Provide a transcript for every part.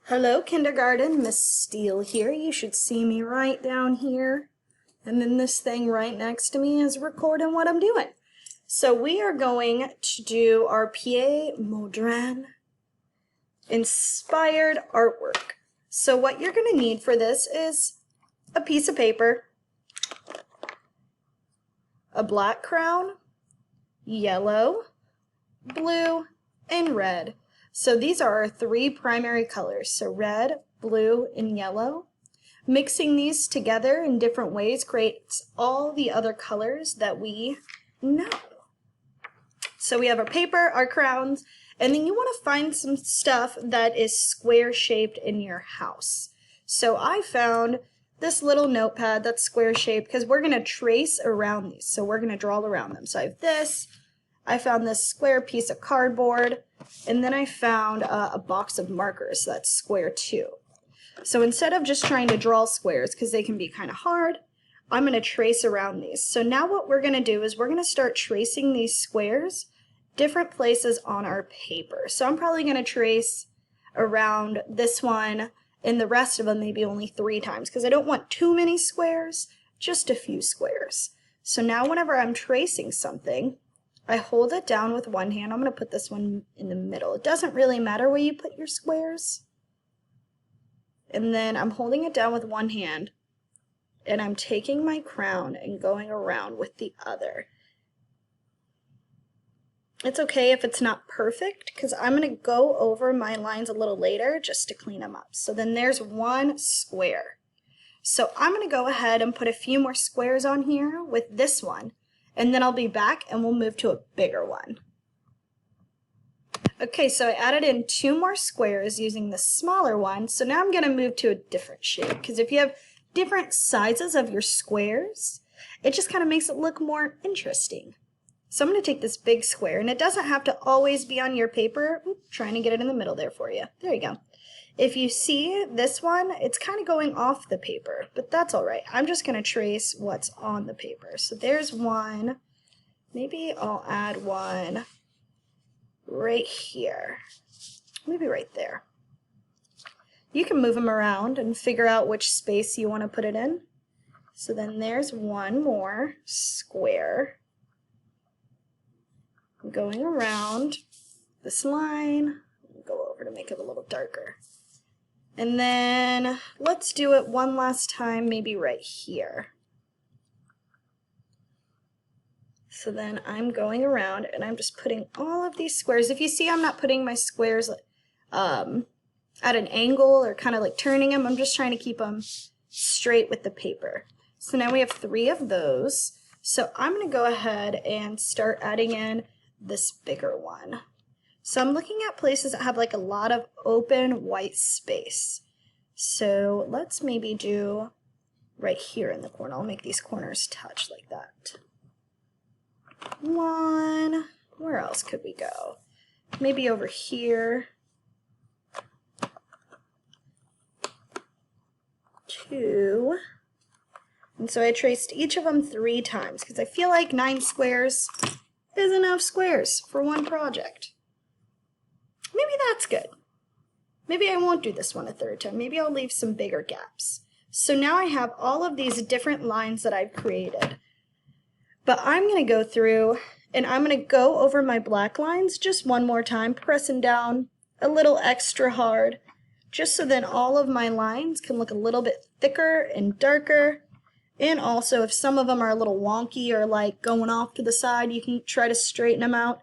Hello, kindergarten. Miss Steele here. You should see me right down here. And then this thing right next to me is recording what I'm doing. So we are going to do our Piet Mondrain inspired artwork. So what you're going to need for this is a piece of paper, a black crown, yellow, blue, and red. So these are our three primary colors, so red, blue, and yellow. Mixing these together in different ways creates all the other colors that we know. So we have our paper, our crowns, and then you want to find some stuff that is square shaped in your house. So I found this little notepad that's square shaped because we're going to trace around these. So we're going to draw around them. So I have this. I found this square piece of cardboard, and then I found a box of markers that's square too. So instead of just trying to draw squares, because they can be kind of hard, I'm going to trace around these. So now what we're going to do is we're going to start tracing these squares different places on our paper. So I'm probably going to trace around this one and the rest of them maybe only 3 times, because I don't want too many squares, just a few squares. So now whenever I'm tracing something, I hold it down with one hand. I'm going to put this one in the middle. It doesn't really matter where you put your squares. And then I'm holding it down with one hand, and I'm taking my crown and going around with the other. It's okay if it's not perfect, because I'm going to go over my lines a little later just to clean them up. So then there's one square. So I'm going to go ahead and put a few more squares on here with this one. And then I'll be back and we'll move to a bigger one. Okay, so I added in 2 more squares using the smaller one. So now I'm going to move to a different shape, because if you have different sizes of your squares, it just kind of makes it look more interesting. So I'm going to take this big square, and it doesn't have to always be on your paper. Oops, trying to get it in the middle there for you. There you go. If you see this one, it's kind of going off the paper, but that's all right. I'm just going to trace what's on the paper. So there's one. Maybe I'll add one right here. Maybe right there. You can move them around and figure out which space you want to put it in. So then there's one more square. I'm going around this line. I'll go over to make it a little darker. And then let's do it one last time, maybe right here. So then I'm going around and I'm just putting all of these squares. If you see, I'm not putting my squares at an angle or kind of like turning them. I'm just trying to keep them straight with the paper. So now we have 3 of those. So I'm going to go ahead and start adding in this bigger one. So I'm looking at places that have like a lot of open white space. So let's maybe do right here in the corner. I'll make these corners touch like that. 1. Where else could we go? Maybe over here. 2. And so I traced each of them 3 times because I feel like 9 squares is enough squares for one project. Maybe that's good. Maybe I won't do this one a 3rd time. Maybe I'll leave some bigger gaps. So now I have all of these different lines that I've created. But I'm going to go through and I'm going to go over my black lines just one more time, pressing down a little extra hard, just so then all of my lines can look a little bit thicker and darker. And also, if some of them are a little wonky or like going off to the side, you can try to straighten them out.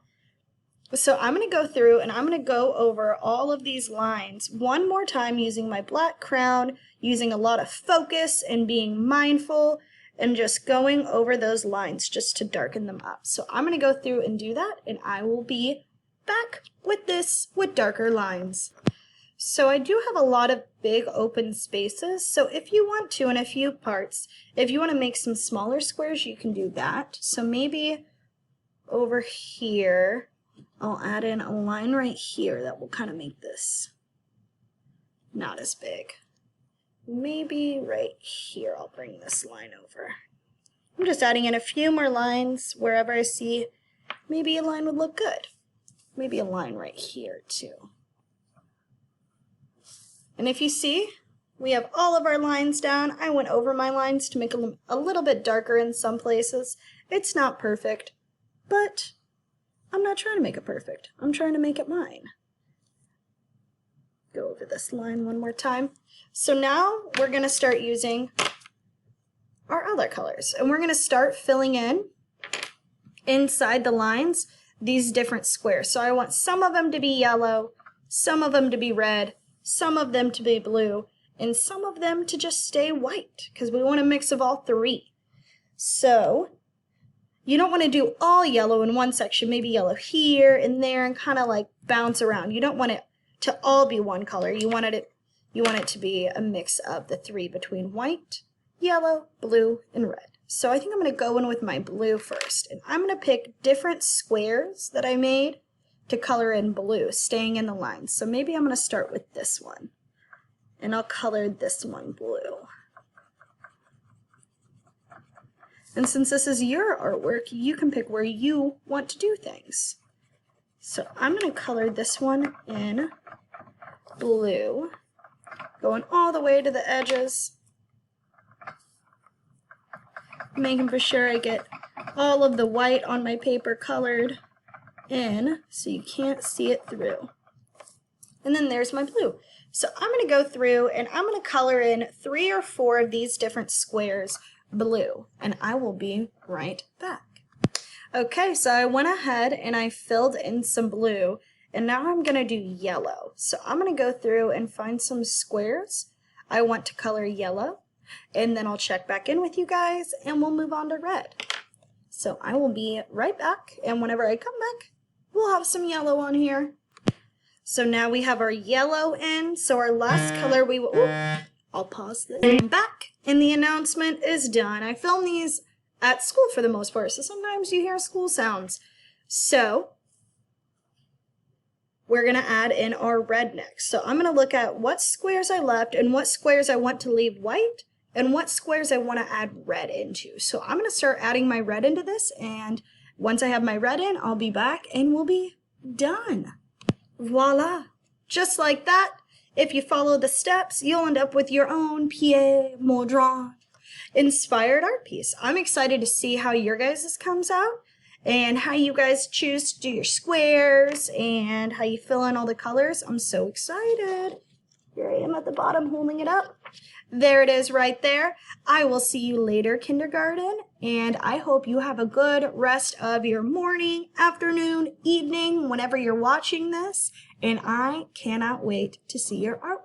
So I'm going to go through and I'm going to go over all of these lines one more time using my black crown, using a lot of focus and being mindful and just going over those lines just to darken them up. So I'm going to go through and do that, and I will be back with this with darker lines. So I do have a lot of big open spaces, so if you want to, in a few parts, if you want to make some smaller squares, you can do that. So maybe over here, I'll add in a line right here that will kind of make this not as big. Maybe right here I'll bring this line over. I'm just adding in a few more lines wherever I see maybe a line would look good. Maybe a line right here too. And if you see, we have all of our lines down. I went over my lines to make them a little bit darker in some places. It's not perfect, but I'm not trying to make it perfect. I'm trying to make it mine. Go over this line one more time. So now we're going to start using our other colors, and we're going to start filling in inside the lines these different squares. So I want some of them to be yellow, some of them to be red, some of them to be blue, and some of them to just stay white, because we want a mix of all three. So you don't want to do all yellow in one section, maybe yellow here and there, and kind of like bounce around. You don't want it to all be one color. You want it to be a mix of the three between white, yellow, blue, and red. So I think I'm going to go in with my blue first, and I'm going to pick different squares that I made to color in blue, staying in the lines. So maybe I'm going to start with this one, and I'll color this one blue. And since this is your artwork, you can pick where you want to do things. So I'm going to color this one in blue, going all the way to the edges, making for sure I get all of the white on my paper colored in so you can't see it through. And then there's my blue. So I'm going to go through and I'm going to color in 3 or 4 of these different squares blue, and I will be right back. Okay, so I went ahead and I filled in some blue, and now I'm going to do yellow. So I'm going to go through and find some squares I want to color yellow, and then I'll check back in with you guys and we'll move on to red. So I will be right back, and whenever I come back, we'll have some yellow on here. So now we have our yellow in, so our last color we will... I'll pause this. I'm back, and the announcement is done. I film these at school for the most part, so sometimes you hear school sounds. So we're going to add in our red next. So I'm going to look at what squares I left and what squares I want to leave white and what squares I want to add red into. So I'm going to start adding my red into this, and once I have my red in, I'll be back and we'll be done. Voila! Just like that, if you follow the steps, you'll end up with your own Piet, Mondrain inspired art piece. I'm excited to see how your guys' comes out and how you guys choose to do your squares and how you fill in all the colors. I'm so excited. Here I am at the bottom holding it up. There it is right there. I will see you later, kindergarten, and I hope you have a good rest of your morning, afternoon, evening, whenever you're watching this, and I cannot wait to see your artwork.